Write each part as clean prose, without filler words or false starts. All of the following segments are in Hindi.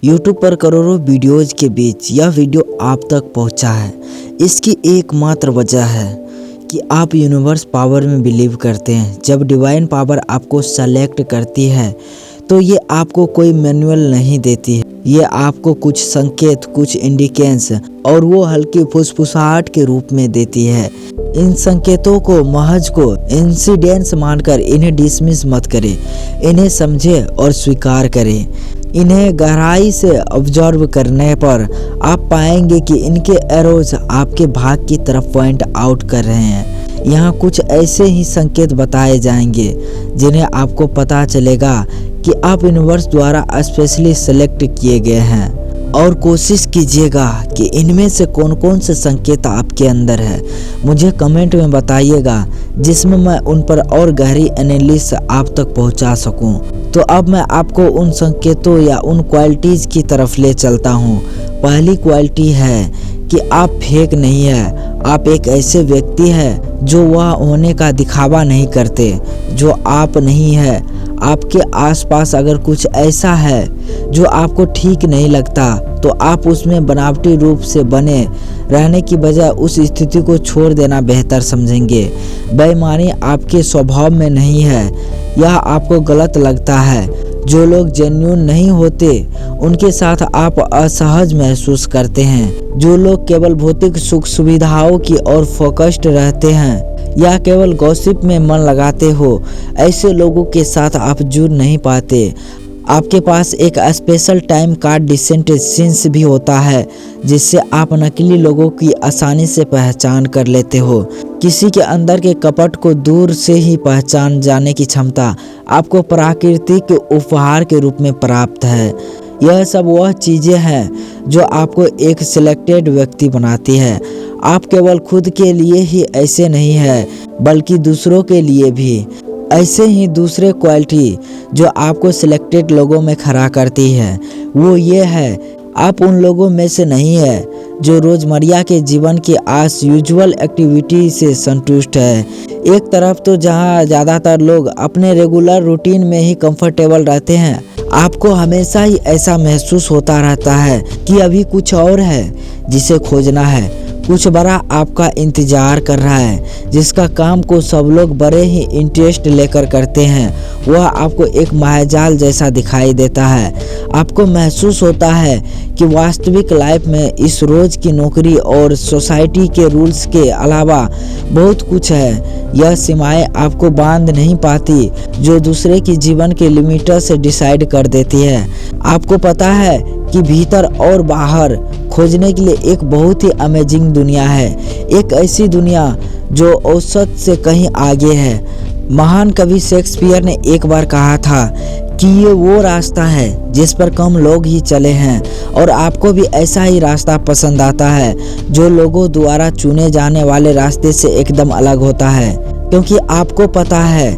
YouTube पर करोड़ों वीडियोज़ के बीच यह वीडियो आप तक पहुंचा है। इसकी एकमात्र वजह है कि आप यूनिवर्स पावर में बिलीव करते हैं। जब डिवाइन पावर आपको सेलेक्ट करती है तो ये आपको कोई मैनुअल नहीं देती है, ये आपको कुछ संकेत, कुछ इंडिकेशंस और वो हल्की फुसफुसाहट के रूप में देती है। इन संकेतों को महज को इंसिडेंस मानकर इन्हें डिसमिस मत करें, इन्हें समझें और स्वीकार करें। इन्हें गहराई से ऑब्जर्व करने पर आप पाएंगे कि इनके एरोज आपके भाग की तरफ पॉइंट आउट कर रहे हैं। यहाँ कुछ ऐसे ही संकेत बताए जाएंगे जिन्हें आपको पता चलेगा कि आप यूनिवर्स द्वारा स्पेशली सेलेक्ट किए गए हैं। और कोशिश कीजिएगा कि इनमें से कौन कौन से संकेत आपके अंदर है, मुझे कमेंट में बताइएगा, जिसमें मैं उन पर और गहरी एनालिसिस आप तक पहुंचा सकूं। तो अब मैं आपको उन संकेतों या उन क्वालिटीज़ की तरफ ले चलता हूं। पहली क्वालिटी है कि आप फेक नहीं है, आप एक ऐसे व्यक्ति हैं जो वह होने का दिखावा नहीं करते, जो आप नहीं है। आपके आसपास अगर कुछ ऐसा है जो आपको ठीक नहीं लगता तो आप उसमें बनावटी रूप से बने रहने की बजाय उस स्थिति को छोड़ देना बेहतर समझेंगे। बेईमानी आपके स्वभाव में नहीं है, यह आपको गलत लगता है। जो लोग जेन्युइन नहीं होते उनके साथ आप असहज महसूस करते हैं। जो लोग केवल भौतिक सुख सुविधाओं की ओर फोकस्ड रहते हैं या केवल गॉसिप में मन लगाते हो, ऐसे लोगों के साथ आप जुड़ नहीं पाते। आपके पास एक special time card decent sense भी होता है जिससे आप नकली लोगों की आसानी से पहचान कर लेते हो। किसी के अंदर के कपट को दूर से ही पहचान जाने की क्षमता आपको प्राकृतिक उपहार के रूप में प्राप्त है। यह सब वह चीज़ें हैं जो आपको एक सिलेक्टेड व्यक्ति बनाती है। आप केवल खुद के लिए ही ऐसे नहीं है बल्कि दूसरों के लिए भी। ऐसे ही दूसरे क्वालिटी जो आपको सिलेक्टेड लोगों में खड़ा करती है वो ये है, आप उन लोगों में से नहीं है जो रोज़मर्रा के जीवन की आस यूजुअल एक्टिविटी से संतुष्ट है। एक तरफ तो जहाँ ज़्यादातर लोग अपने रेगुलर रूटीन में ही कंफर्टेबल रहते हैं, आपको हमेशा ही ऐसा महसूस होता रहता है कि अभी कुछ और है जिसे खोजना है, कुछ बड़ा आपका इंतजार कर रहा है, जिसका काम को सब लोग बड़े ही इंटरेस्ट लेकर करते हैं। वह आपको एक मायाजाल जैसा दिखाई देता है। आपको महसूस होता है कि वास्तविक लाइफ में इस रोज़ की नौकरी और सोसाइटी के रूल्स के अलावा बहुत कुछ है। यह सीमाएं आपको बांध नहीं पाती जो दूसरे की जीवन के लिमिटर से डिसाइड कर देती है। आपको पता है कि भीतर और बाहर खोजने के लिए एक बहुत ही अमेजिंग दुनिया है, एक ऐसी दुनिया जो औसत से कहीं आगे है। महान कवि शेक्सपियर ने एक बार कहा था कि ये वो रास्ता है जिस पर कम लोग ही चले हैं, और आपको भी ऐसा ही रास्ता पसंद आता है जो लोगों द्वारा चुने जाने वाले रास्ते से एकदम अलग होता है, क्योंकि आपको पता है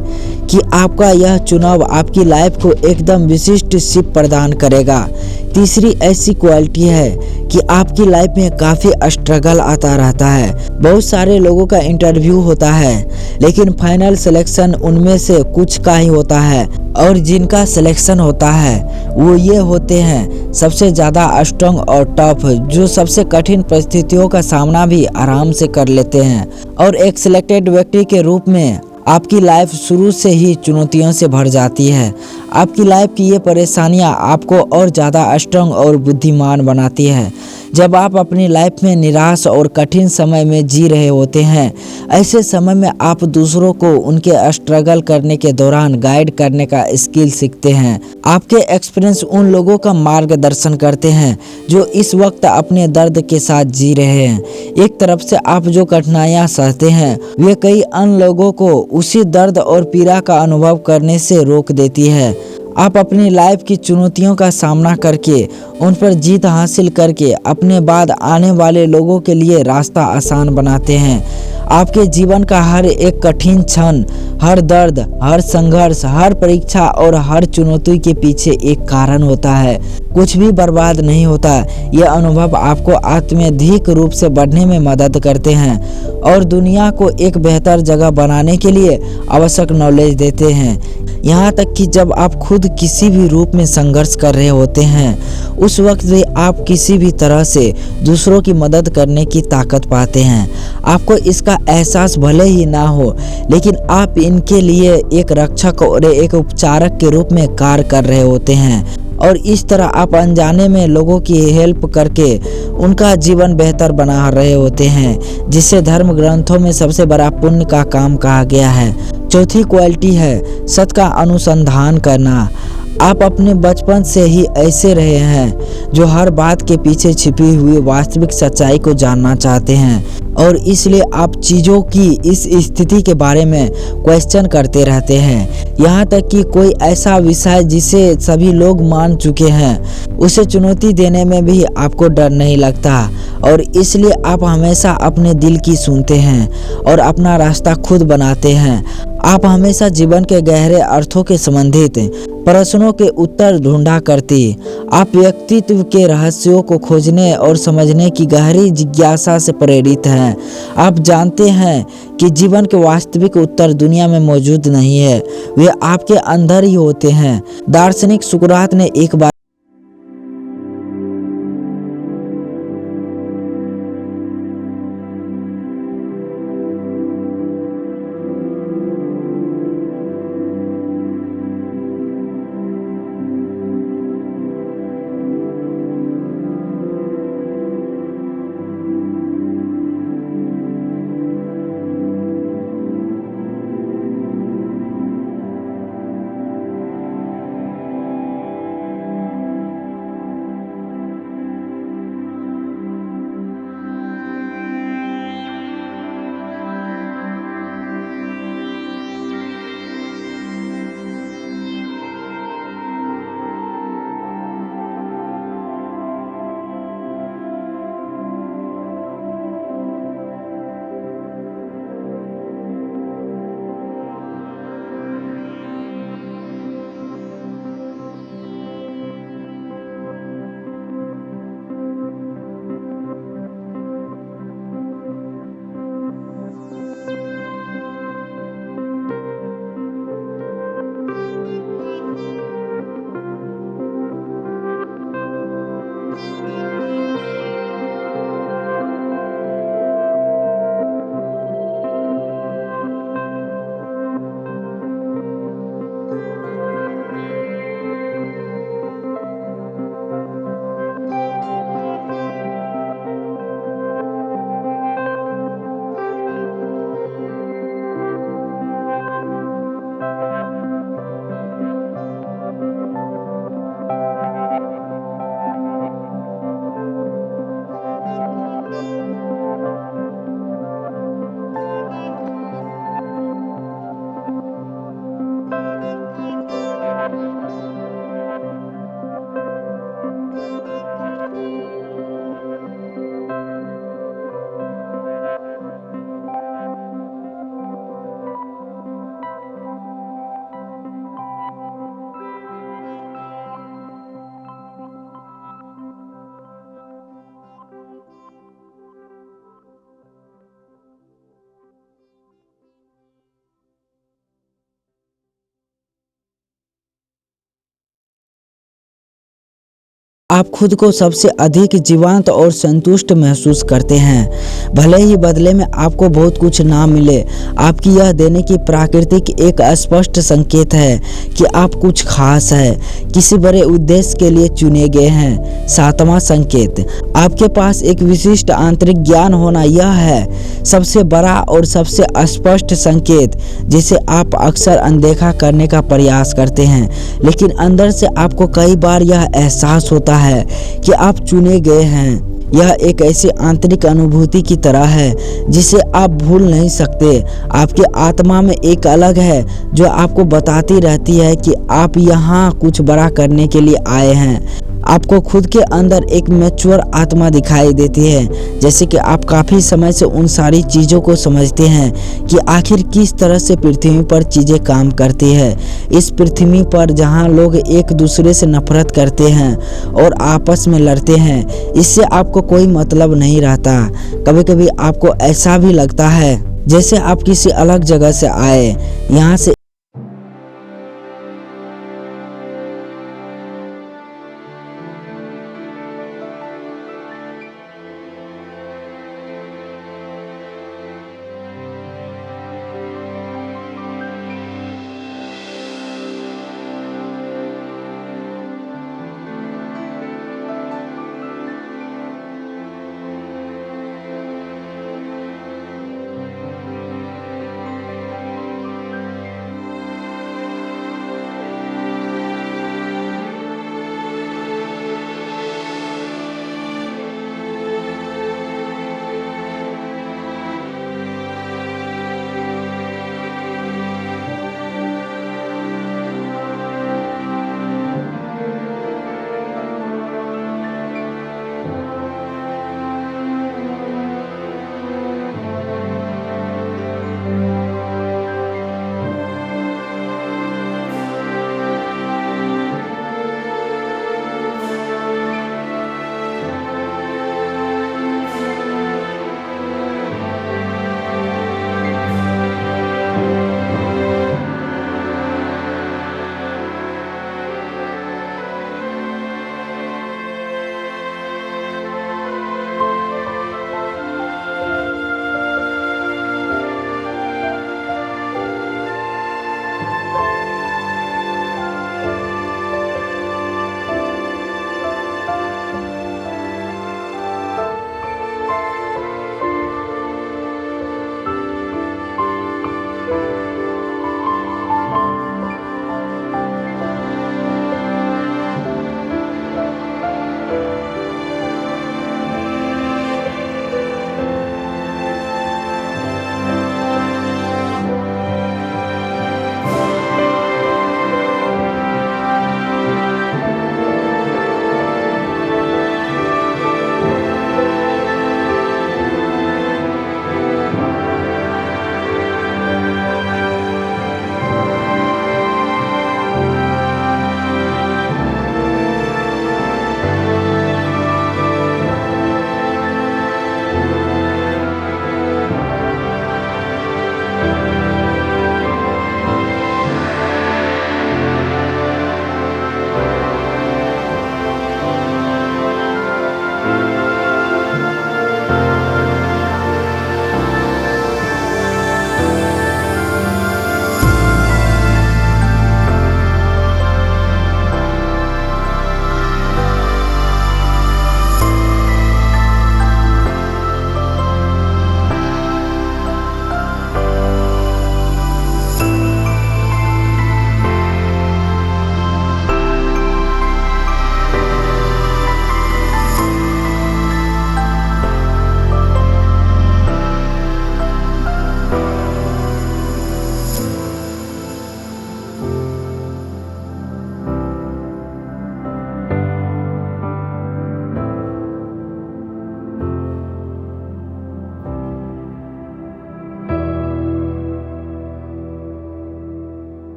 कि आपका यह चुनाव आपकी लाइफ को एकदम विशिष्ट शिप प्रदान करेगा। तीसरी ऐसी क्वालिटी है कि आपकी लाइफ में काफ़ी स्ट्रगल आता रहता है। बहुत सारे लोगों का इंटरव्यू होता है लेकिन फाइनल सिलेक्शन उनमें से कुछ का ही होता है, और जिनका सिलेक्शन होता है वो ये होते हैं सबसे ज़्यादा स्ट्रॉन्ग और टफ, जो सबसे कठिन परिस्थितियों का सामना भी आराम से कर लेते हैं। और एक सिलेक्टेड व्यक्ति के रूप में आपकी लाइफ शुरू से ही चुनौतियों से भर जाती है। आपकी लाइफ की ये परेशानियां आपको और ज़्यादा स्ट्रॉन्ग और बुद्धिमान बनाती है। जब आप अपनी लाइफ में निराश और कठिन समय में जी रहे होते हैं, ऐसे समय में आप दूसरों को उनके स्ट्रगल करने के दौरान गाइड करने का स्किल सीखते हैं। आपके एक्सपीरियंस उन लोगों का मार्गदर्शन करते हैं जो इस वक्त अपने दर्द के साथ जी रहे हैं। एक तरफ से आप जो कठिनाइयाँ सहते हैं वे कई अन्य लोगों को उसी दर्द और पीड़ा का अनुभव करने से रोक देती है। आप अपनी लाइफ की चुनौतियों का सामना करके उन पर जीत हासिल करके अपने बाद आने वाले लोगों के लिए रास्ता आसान बनाते हैं। आपके जीवन का हर एक कठिन क्षण, हर दर्द, हर संघर्ष, हर परीक्षा और हर चुनौती के पीछे एक कारण होता है। कुछ भी बर्बाद नहीं होता। ये अनुभव आपको आत्माधिक रूप से बढ़ने में मदद करते हैं और दुनिया को एक बेहतर जगह बनाने के लिए आवश्यक नॉलेज देते हैं। यहाँ तक कि जब आप खुद किसी भी रूप में संघर्ष कर रहे होते हैं उस वक्त भी आप किसी भी तरह से दूसरों की मदद करने की ताकत पाते हैं। आपको इसका एहसास भले ही ना हो, लेकिन आप इनके लिए एक रक्षक और एक उपचारक के रूप में कार्य कर रहे होते हैं और इस तरह आप अनजाने में लोगों की हेल्प करके उनका जीवन बेहतर बना रहे होते हैं, जिसे धर्म ग्रंथों में सबसे बड़ा पुण्य का काम कहा गया है। चौथी क्वालिटी है सत्य का अनुसंधान करना। आप अपने बचपन से ही ऐसे रहे हैं जो हर बात के पीछे छिपी हुई वास्तविक सच्चाई को जानना चाहते हैं और इसलिए आप चीज़ों की इस स्थिति के बारे में क्वेश्चन करते रहते हैं। यहाँ तक कि कोई ऐसा विषय जिसे सभी लोग मान चुके हैं उसे चुनौती देने में भी आपको डर नहीं लगता और इसलिए आप हमेशा अपने दिल की सुनते हैं और अपना रास्ता खुद बनाते हैं। आप हमेशा जीवन के गहरे अर्थों के संबंधित प्रश्नों के उत्तर ढूंढा करती। आप व्यक्तित्व के रहस्यों को खोजने और समझने की गहरी जिज्ञासा से प्रेरित हैं। आप जानते हैं कि जीवन के वास्तविक उत्तर दुनिया में मौजूद नहीं है, वे आपके अंदर ही होते हैं। दार्शनिक सुकरात ने एक बार आप खुद को सबसे अधिक जीवंत और संतुष्ट महसूस करते हैं। भले ही बदले में आपको बहुत कुछ ना मिले, आपकी यह देने की प्राकृतिक एक स्पष्ट संकेत है कि आप कुछ खास है, किसी बड़े उद्देश्य के लिए चुने गए हैं। सातवां संकेत, आपके पास एक विशिष्ट आंतरिक ज्ञान होना यह है सबसे बड़ा और सबसे स्पष्ट संकेत जिसे आप अक्सर अनदेखा करने का प्रयास करते हैं, लेकिन अंदर से आपको कई बार यह एहसास होता है कि आप चुने गए हैं। यह एक ऐसी आंतरिक अनुभूति की तरह है जिसे आप भूल नहीं सकते। आपकी आत्मा में एक अलग है जो आपको बताती रहती है कि आप यहाँ कुछ बड़ा करने के लिए आए हैं। आपको खुद के अंदर एक मैच्योर आत्मा दिखाई देती है, जैसे कि आप काफ़ी समय से उन सारी चीज़ों को समझते हैं कि आखिर किस तरह से पृथ्वी पर चीज़ें काम करती है। इस पृथ्वी पर जहां लोग एक दूसरे से नफरत करते हैं और आपस में लड़ते हैं, इससे आपको कोई मतलब नहीं रहता। कभी कभी आपको ऐसा भी लगता है जैसे आप किसी अलग जगह से आए, यहाँ से